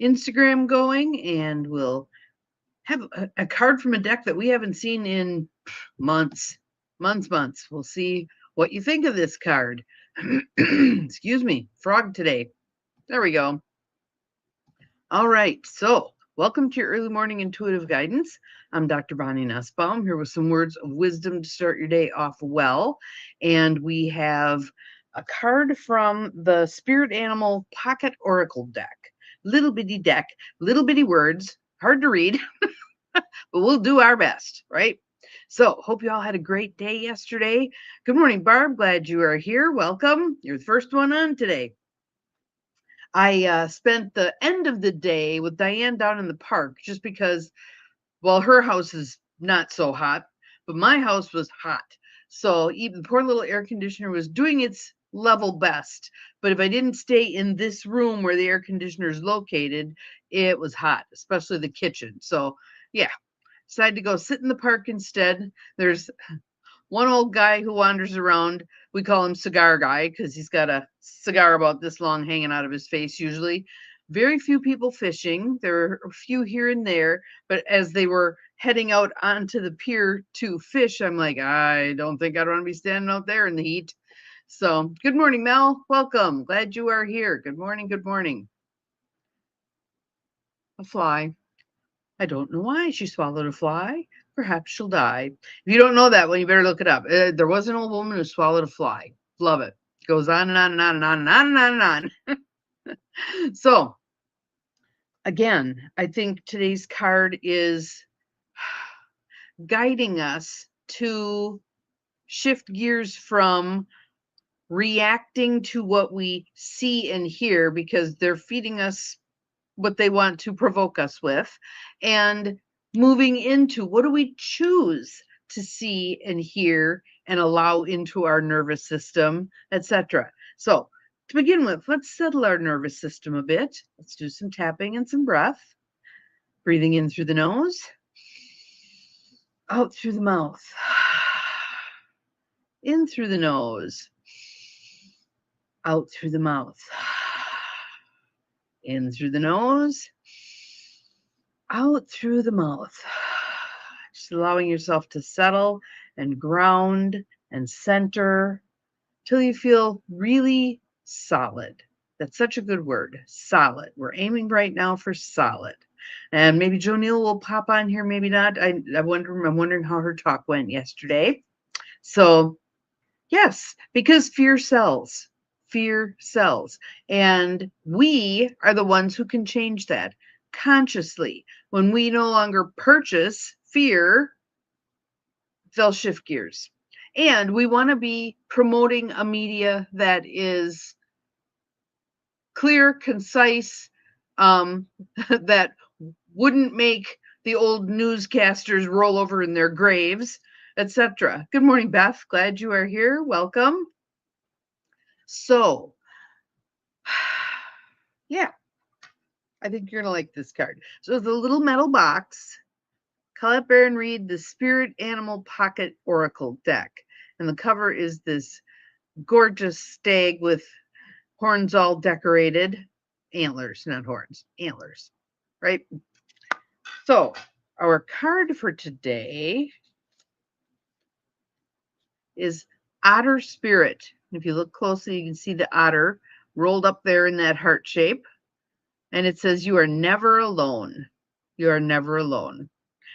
Instagram going, and we'll have a card from a deck that we haven't seen in months. We'll see what you think of this card. Excuse me, frog today. There we go. All right, so welcome to your early morning intuitive guidance. I'm Dr. Bonnie Nussbaum here with some words of wisdom to start your day off well. And we have a card from the Spirit Animal Pocket Oracle deck. Little bitty deck, little bitty words, hard to read, but we'll do our best, right? So hope you all had a great day yesterday. Good morning, Barb. Glad you are here. Welcome. You're the first one on today. I spent the end of the day with Diane down in the park just because, well, her house is not so hot, but my house was hot. So even the poor little air conditioner was doing its level best. But if I didn't stay in this room where the air conditioner is located, it was hot, especially the kitchen. So yeah, decided to go sit in the park instead. There's one old guy who wanders around. We call him Cigar Guy because he's got a cigar about this long hanging out of his face usually. Very few people fishing. There are a few here and there, but as they were heading out onto the pier to fish, I'm like, I don't think I'd want to be standing out there in the heat. So good morning, Mel. Welcome. Glad you are here. Good morning. Good morning. A fly. I don't know why she swallowed a fly. Perhaps she'll die. If you don't know that one, you better look it up. There was an old woman who swallowed a fly. Love it. Goes on and on and on and on and on and on and on. So, again, I think today's card is guiding us to shift gears from reacting to what we see and hear because they're feeding us what they want to provoke us with, and moving into what do we choose to see and hear and allow into our nervous system, etc. So to begin with, let's settle our nervous system a bit. Let's do some tapping and some breath. Breathing in through the nose, out through the mouth, in through the nose, out through the mouth, in through the nose, out through the mouth. Just allowing yourself to settle and ground and center till you feel really solid. That's such a good word, solid. We're aiming right now for solid. And maybe Jo Neal will pop on here, maybe not. I'm wondering how her talk went yesterday. So yes, because fear sells. Fear sells. And we are the ones who can change that consciously. When we no longer purchase fear, they'll shift gears. And we want to be promoting a media that is clear, concise, that wouldn't make the old newscasters roll over in their graves, etc. Good morning, Beth. Glad you are here. Welcome. So, yeah, I think you're going to like this card. So it's a little metal box. Colette Baron-Reid, the Spirit Animal Pocket Oracle deck. And the cover is this gorgeous stag with horns all decorated. Antlers, not horns, antlers, right? So our card for today is Otter Spirit. If you look closely, you can see the otter rolled up there in that heart shape. And it says, you are never alone. You are never alone.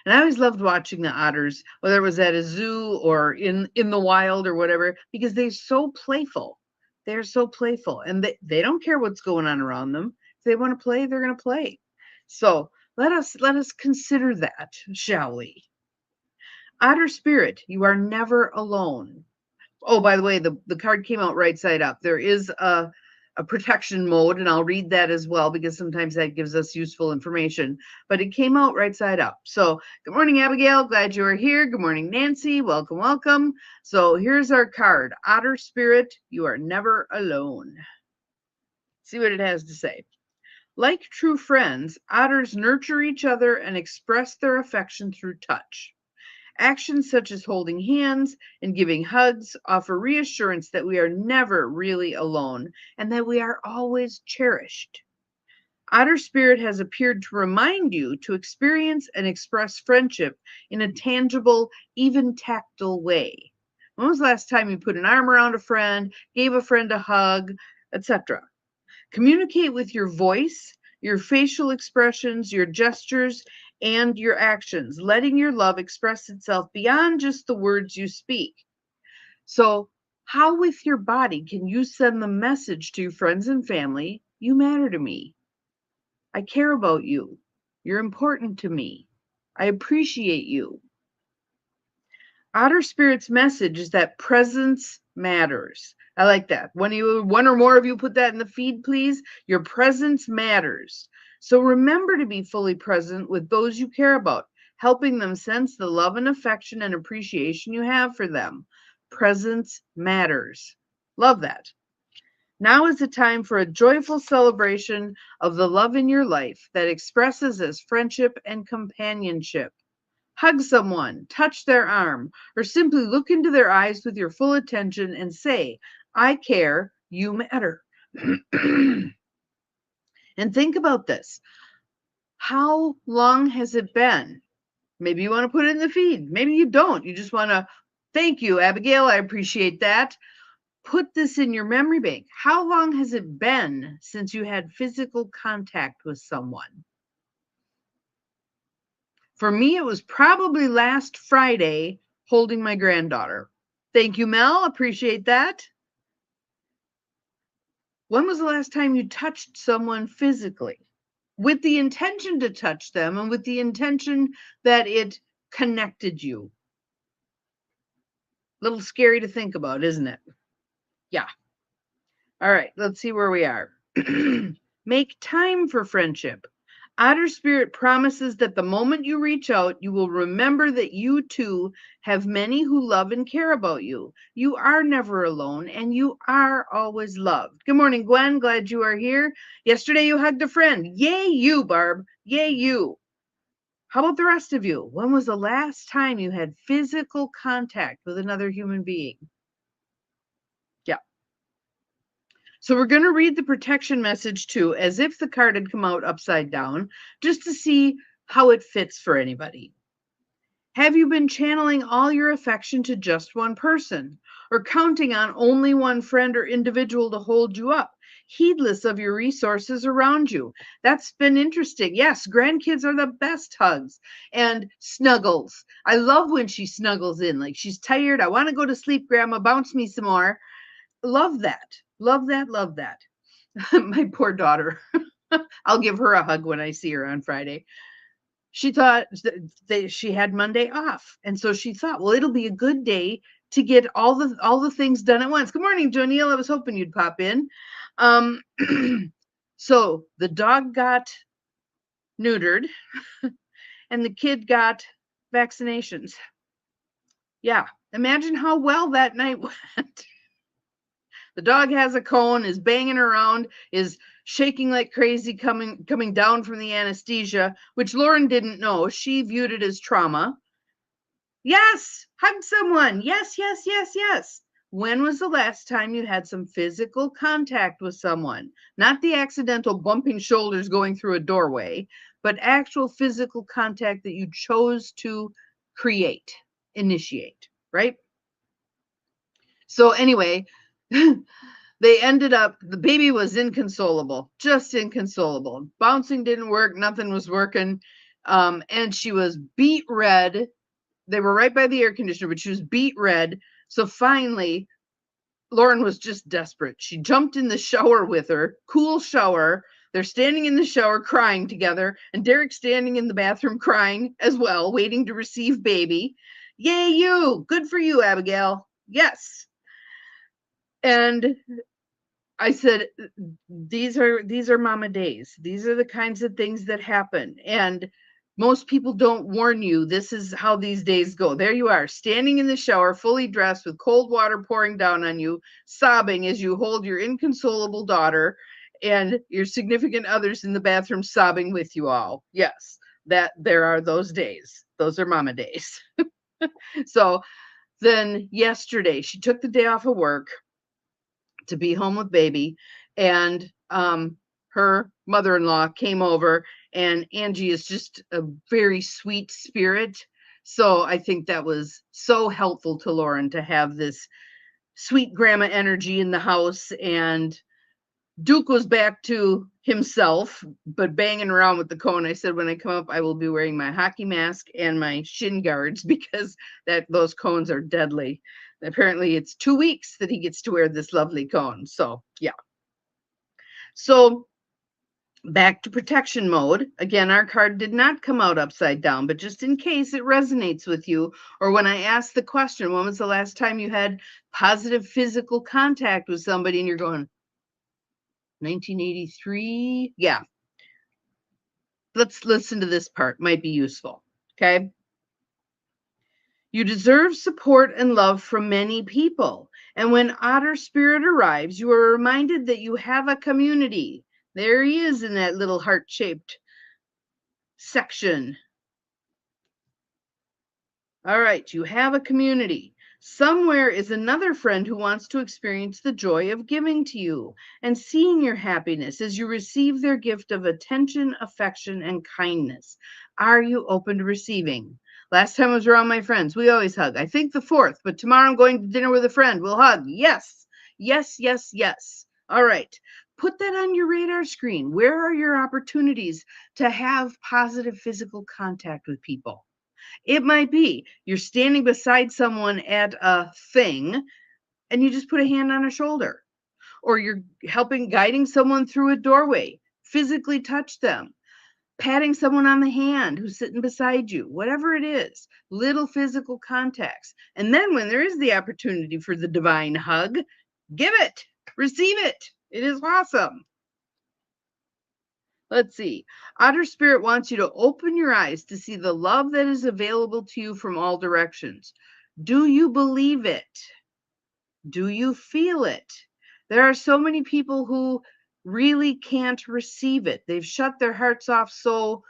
And I always loved watching the otters, whether it was at a zoo or in the wild or whatever, because they're so playful. They're so playful. And they don't care what's going on around them. If they want to play, they're going to play. So let us consider that, shall we? Otter Spirit, you are never alone. Oh, by the way, the card came out right side up. There is a protection mode, and I'll read that as well because sometimes that gives us useful information. But it came out right side up. So good morning, Abigail. Glad you are here. Good morning, Nancy. Welcome, welcome. So here's our card. Otter Spirit, you are never alone. See what it has to say. Like true friends, otters nurture each other and express their affection through touch. Actions such as holding hands and giving hugs offer reassurance that we are never really alone and that we are always cherished. Otter Spirit has appeared to remind you to experience and express friendship in a tangible, even tactile way. When was the last time you put an arm around a friend, gave a friend a hug, etc.? Communicate with your voice, your facial expressions, your gestures, and your actions, letting your love express itself beyond just the words you speak. So, how with your body can you send the message to your friends and family, you matter to me? I care about you. You're important to me. I appreciate you. Otter Spirit's message is that presence matters. I like that. One or more of you put that in the feed, please. Your presence matters. So remember to be fully present with those you care about, helping them sense the love and affection and appreciation you have for them. Presence matters. Love that. Now is the time for a joyful celebration of the love in your life that expresses as friendship and companionship. Hug someone, touch their arm, or simply look into their eyes with your full attention and say, I care, you matter. And think about this. How long has it been? Maybe you want to put it in the feed. Maybe you don't. You just want to, thank you, Abigail. I appreciate that. Put this in your memory bank. How long has it been since you had physical contact with someone? For me, it was probably last Friday holding my granddaughter. Thank you, Mel. Appreciate that. When was the last time you touched someone physically with the intention to touch them and with the intention that it connected you? A little scary to think about, isn't it? Yeah. All right, let's see where we are. Make time for friendship. Otter Spirit promises that the moment you reach out, you will remember that you too have many who love and care about you. You are never alone and you are always loved. Good morning, Gwen. Glad you are here. Yesterday you hugged a friend. Yay, you, Barb. Yay, you. How about the rest of you? When was the last time you had physical contact with another human being? Yeah. So we're going to read the protection message too, as if the card had come out upside down, just to see how it fits for anybody. Have you been channeling all your affection to just one person, or counting on only one friend or individual to hold you up, heedless of your resources around you? That's been interesting. Yes, grandkids are the best hugs and snuggles. I love when she snuggles in, like she's tired. I want to go to sleep, Grandma, bounce me some more. Love that. Love that. Love that. My poor daughter. I'll give her a hug when I see her on Friday. She thought she had Monday off. And so she thought, well, it'll be a good day to get all the things done at once. Good morning, Jonelle. I was hoping you'd pop in. So the dog got neutered and the kid got vaccinations. Yeah. Imagine how well that night went. The dog has a cone, is banging around, is shaking like crazy, coming down from the anesthesia, which Lauren didn't know. She viewed it as trauma. Yes, hug someone. Yes, yes, yes, yes. When was the last time you had some physical contact with someone? Not the accidental bumping shoulders going through a doorway, but actual physical contact that you chose to create, initiate, right? So anyway, they ended up, the baby was inconsolable, just inconsolable. Bouncing didn't work, nothing was working. And she was beet red. They were right by the air conditioner, but she was beet red. So finally, Lauren was just desperate. She jumped in the shower with her, cool shower. They're standing in the shower crying together, and Derek's standing in the bathroom crying as well, waiting to receive baby. Yay, you! Good for you, Abigail. Yes. And I said, these are mama days. These are the kinds of things that happen. And most people don't warn you. This is how these days go. There you are, standing in the shower, fully dressed with cold water pouring down on you, sobbing as you hold your inconsolable daughter and your significant others in the bathroom sobbing with you all. Yes, that there are those days. Those are mama days. So then yesterday, she took the day off of work to be home with baby, and her her mother-in-law came over, and Angie is just a very sweet spirit. So I think that was so helpful to Lauren to have this sweet grandma energy in the house. And Duke was back to himself, but banging around with the cone. I said, when I come up, I will be wearing my hockey mask and my shin guards because those cones are deadly. Apparently, it's 2 weeks that he gets to wear this lovely cone. So, yeah. So, back to protection mode. Again, our card did not come out upside down, but just in case it resonates with you, or when I ask the question, when was the last time you had positive physical contact with somebody, and you're going, 1983? Yeah. Let's listen to this part. Might be useful. Okay. You deserve support and love from many people. And when Otter Spirit arrives, you are reminded that you have a community. There he is in that little heart-shaped section. All right, you have a community. Somewhere is another friend who wants to experience the joy of giving to you and seeing your happiness as you receive their gift of attention, affection, and kindness. Are you open to receiving? Last time I was around my friends, we always hug. I think the 4th, but tomorrow I'm going to dinner with a friend. We'll hug. Yes, yes, yes, yes. All right. Put that on your radar screen. Where are your opportunities to have positive physical contact with people? It might be you're standing beside someone at a thing and you just put a hand on a shoulder, or you're guiding someone through a doorway, physically touch them, patting someone on the hand who's sitting beside you, whatever it is, little physical contacts. And then when there is the opportunity for the divine hug, give it, receive it. It is awesome. Let's see. Otter Spirit wants you to open your eyes to see the love that is available to you from all directions. Do you believe it? Do you feel it? There are so many people who really can't receive it. They've shut their hearts off so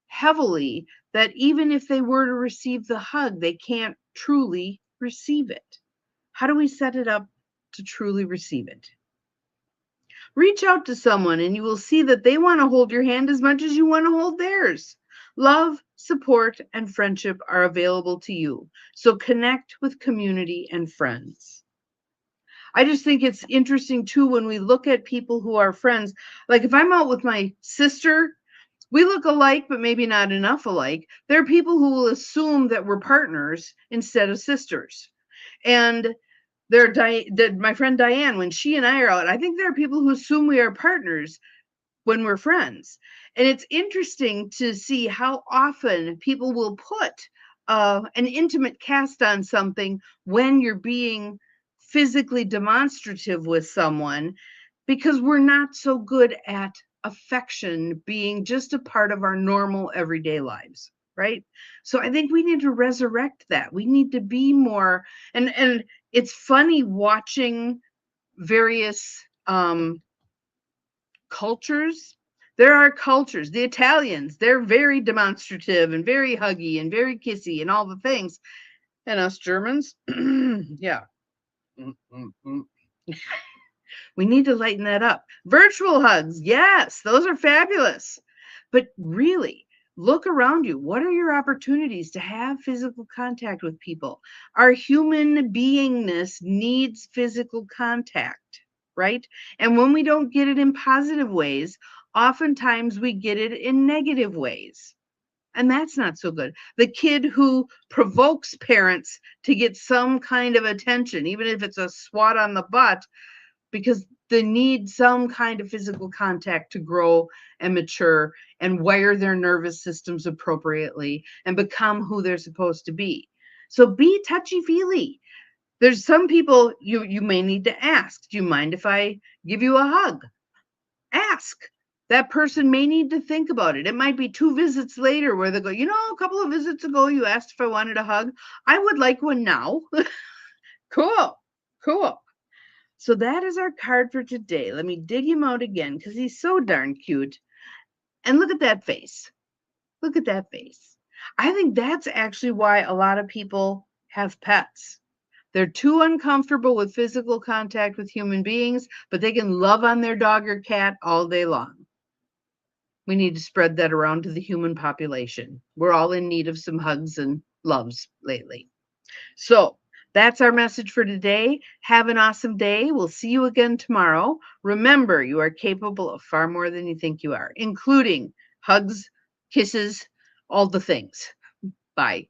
heavily that even if they were to receive the hug, they can't truly receive it. How do we set it up to truly receive it? Reach out to someone and you will see that they want to hold your hand as much as you want to hold theirs. Love, support, and friendship are available to you. So connect with community and friends. I just think it's interesting too when we look at people who are friends. Like if I'm out with my sister, we look alike, but maybe not enough alike. There are people who will assume that we're partners instead of sisters. And my friend Diane, when she and I are out, I think there are people who assume we are partners when we're friends. And it's interesting to see how often people will put an intimate cast on something when you're being physically demonstrative with someone, because we're not so good at affection being just a part of our normal everyday lives. Right. So I think we need to resurrect that. We need to be more, and it's funny watching various cultures. There are cultures, the Italians, they're very demonstrative and very huggy and very kissy and all the things. And us Germans, yeah. We need to lighten that up. Virtual hugs, yes, those are fabulous. But really, look around you. What are your opportunities to have physical contact with people? Our human beingness needs physical contact, right? And when we don't get it in positive ways, oftentimes we get it in negative ways. And that's not so good. The kid who provokes parents to get some kind of attention, even if it's a swat on the butt, because they need some kind of physical contact to grow and mature and wire their nervous systems appropriately and become who they're supposed to be. So be touchy-feely. There's some people you may need to ask, do you mind if I give you a hug? Ask. That person may need to think about it. It might be 2 visits later where they go, a couple of visits ago, you asked if I wanted a hug. I would like one now. Cool. So that is our card for today. Let me dig him out again because he's so darn cute. And look at that face. Look at that face. I think that's actually why a lot of people have pets. They're too uncomfortable with physical contact with human beings, but they can love on their dog or cat all day long. We need to spread that around to the human population. We're all in need of some hugs and loves lately. So that's our message for today. Have an awesome day. We'll see you again tomorrow. Remember, you are capable of far more than you think you are, including hugs, kisses, all the things. Bye.